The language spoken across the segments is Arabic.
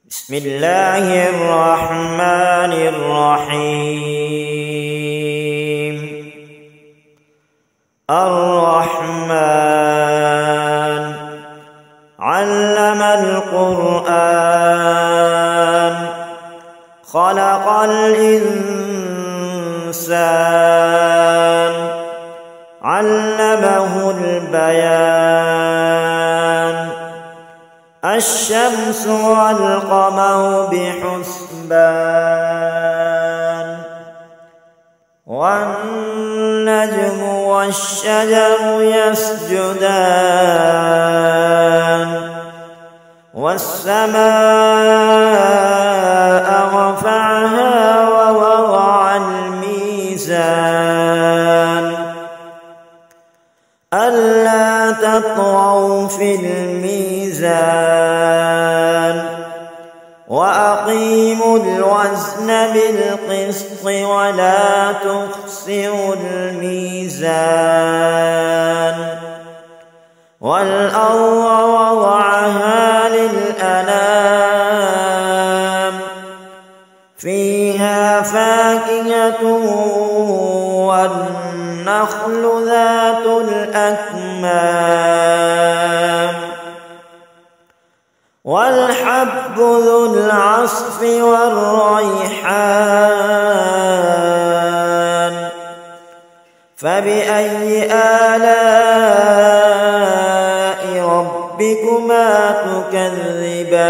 بسم الله الرحمن الرحيم. الرحمن علم القرآن خلق الإنسان علمه البيان. الشمس والقمر بحسبان والنجم والشجر يسجدان والسماء رفعها ووضع الميزان ألا تطغوا في الميزان وأقيموا الوزن بالقسط ولا تخسروا الميزان. والأرض وضعها للأنام فيها فاكهة والنخل ذات الأكمام والحب ذو العصف والريحان. فبأي آلاء ربكما تكذبان؟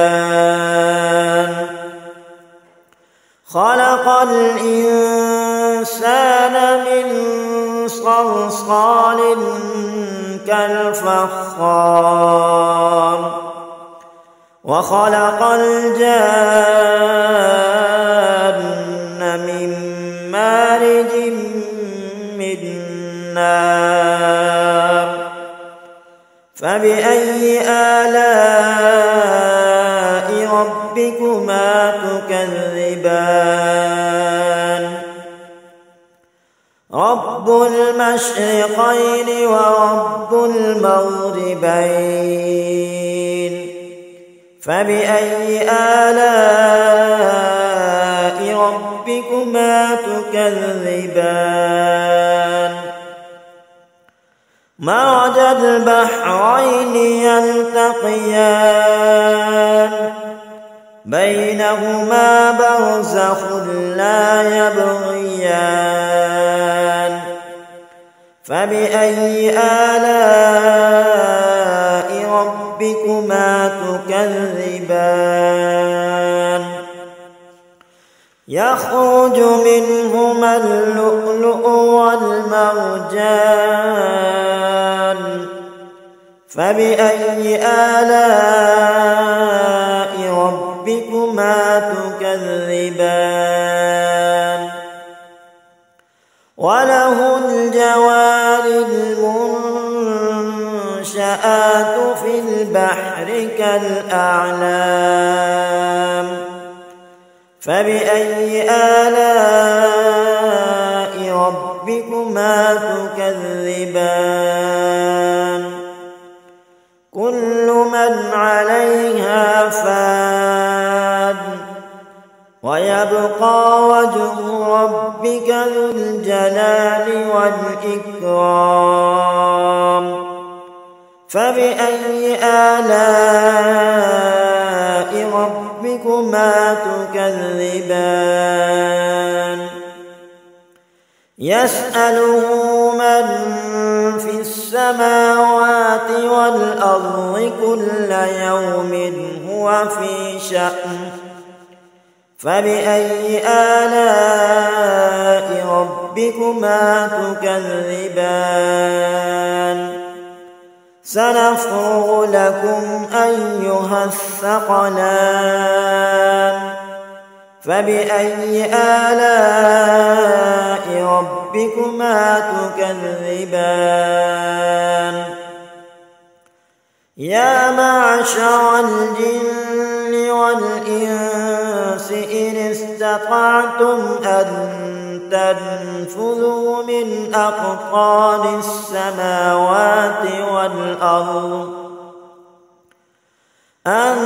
خلق الإنسان من صلصال كالفخار وخلق الجان من مارج من نار. فبأي آلاء ربكما تكذبان؟ رب المشرقين ورب المغربين. فبأي آلاء ربكما تكذبان؟ مرج البحرين يلتقيان بينهما برزخ لا يبغيان. فبأي آلاء ربكما تكذبان؟ يخرج منهما اللؤلؤ والمرجان. فبأي آلاء ربكما تكذبان؟ وله الجوار المنشآت في البحر كالأعلام. فبأي آلاء ربكما تكذبان؟ كل من عليها فان ويبقى وجه ربك ذو الجلال والإكرام. فبأي آلاء ربكما تكذبان؟ يسأله من في السماوات والأرض كل يوم هو في شأن. فبأي آلاء ربكما تكذبان؟ سنفرغ لكم أيها الثقلان. فبأي آلاء ربكما تكذبان؟ يا معشر الجن والإنس إن استطعتم أن تنفذوا من أقطار السماوات والأرض أن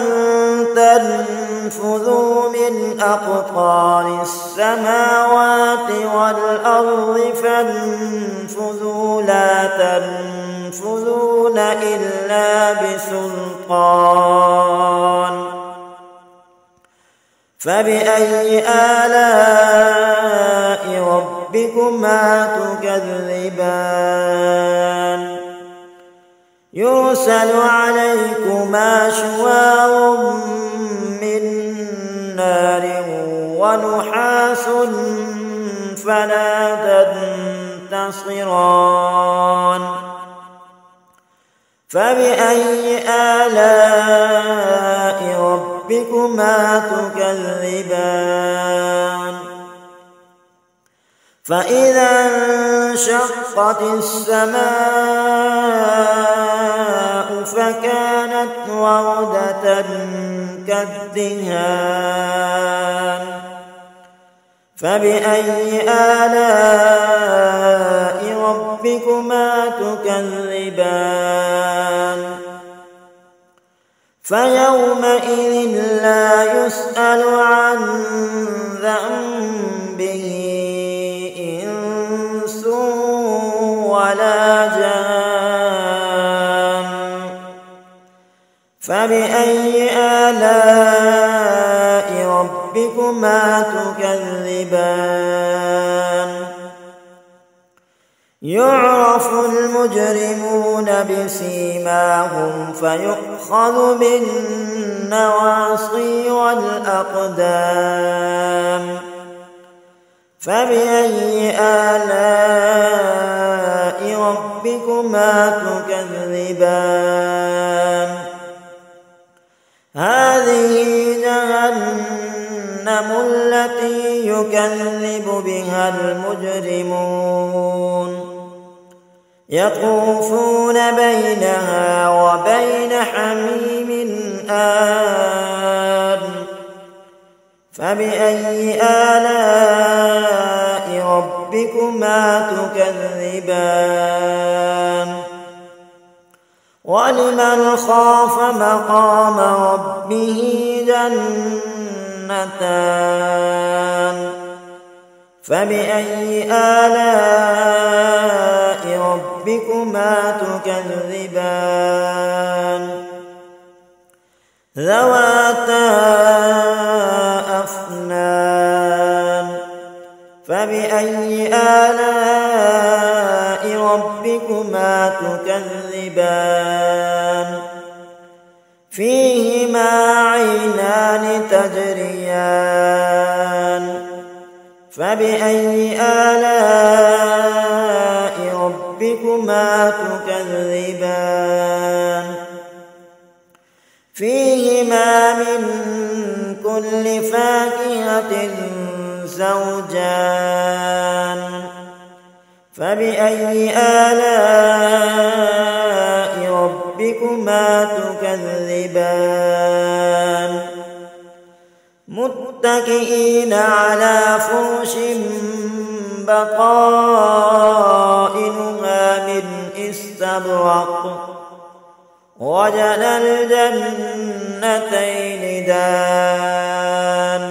تنفذوا تنفذوا من أقطار السماوات والأرض فانفذوا لا تنفذون إلا بسلطان فبأي آلاء ربكما تكذبان يرسل عليكما شواظ من نار ونحاس فلا تنتصران فبأي آلاء ربكما تكذبان فإذا انشقت السماء فكانت وردة كالدهان فبأي آلاء ربكما تكذبان فيومئذ لا يسأل عن ذنبه إنس ولا جان فبأي آلاء ربكما تكذبان يعرف المجرمون بسيماهم فيؤخذ بالنواصي والأقدام فبأي آلاء ربكما تكذبان هذه جهنم التي يكذب بها المجرمون يطوفون بينها وبين حميم آن فبأي آلاء ربكما تكذبان ولمن خاف مقام ربه جنتان فبأي آلاء ربكما تكذبان ذواتا أفنان فبأي آلاء ربكما تكذبان فيهما عينان تجريان فبأي آلاء ربكما تكذبان فيهما من كل فاكهة زوجان فبأي آلاء ربكما تكذبان متكئين على فرش بطائنها من استبرق وجنى الجنتين دان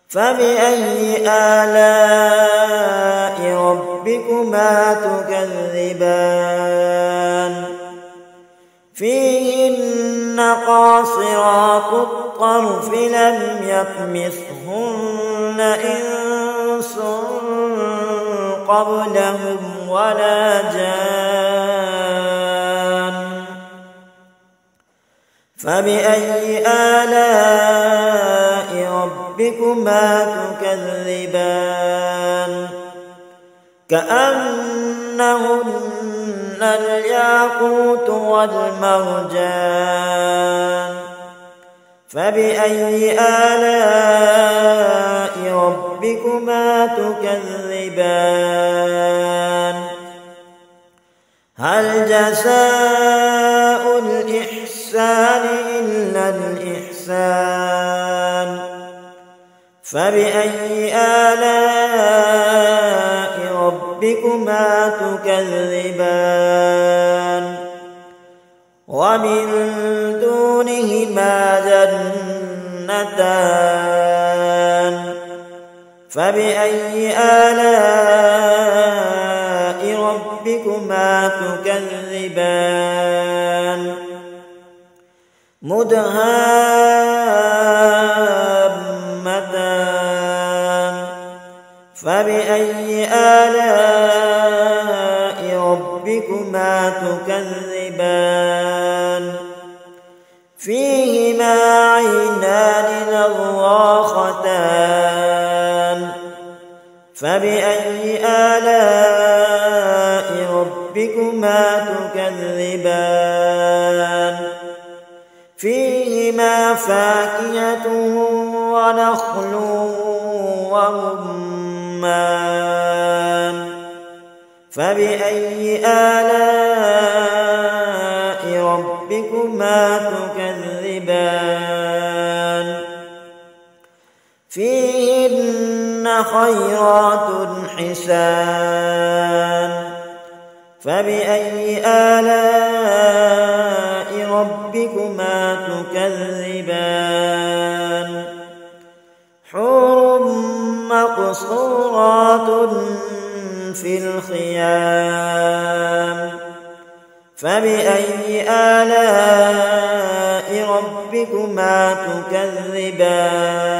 فبأي آلاء ربكما تكذبان فيهن قاصرات الطرف لم يطمثهن إنس قبلهم ولا جان فبأي آلاء ربكما تكذبان كأنهن الياقوت والمرجان فبأي آلاء ربكما تكذبان هل جزاء الإحسان إلا الإحسان فبأي آلاء ربكما تكذبان ومن دونهما جنتان جنتان فبأي آلاء ربكما تكذبان مدهامتان فبأي آلاء ربكما تكذبان فيهما عينان نضاختان فبأي آلاء ربكما تكذبان فيهما فاكهة ونخل ورمان فبأي آلاء ربكما تكذبان فيهن خيرات حسان فبأي آلاء ربكما تكذبان حور مقصورات في الخيام فبأي آلاء ربكما تكذبان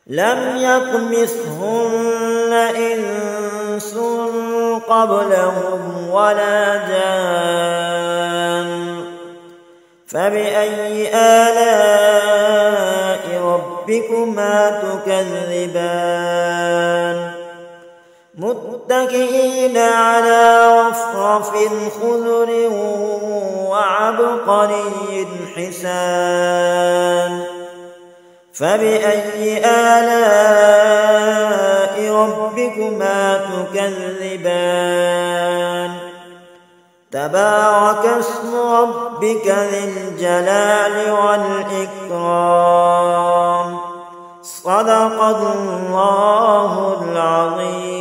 لم يطمثهن إنس قبلهم ولا جان فبأي آلاء ربكما تكذبان متكئين على رفرف خضر وعبقري حسان فبأي آلاء ربكما تكذبان تبارك اسم ربك ذي الجلال والإكرام صدق الله العظيم.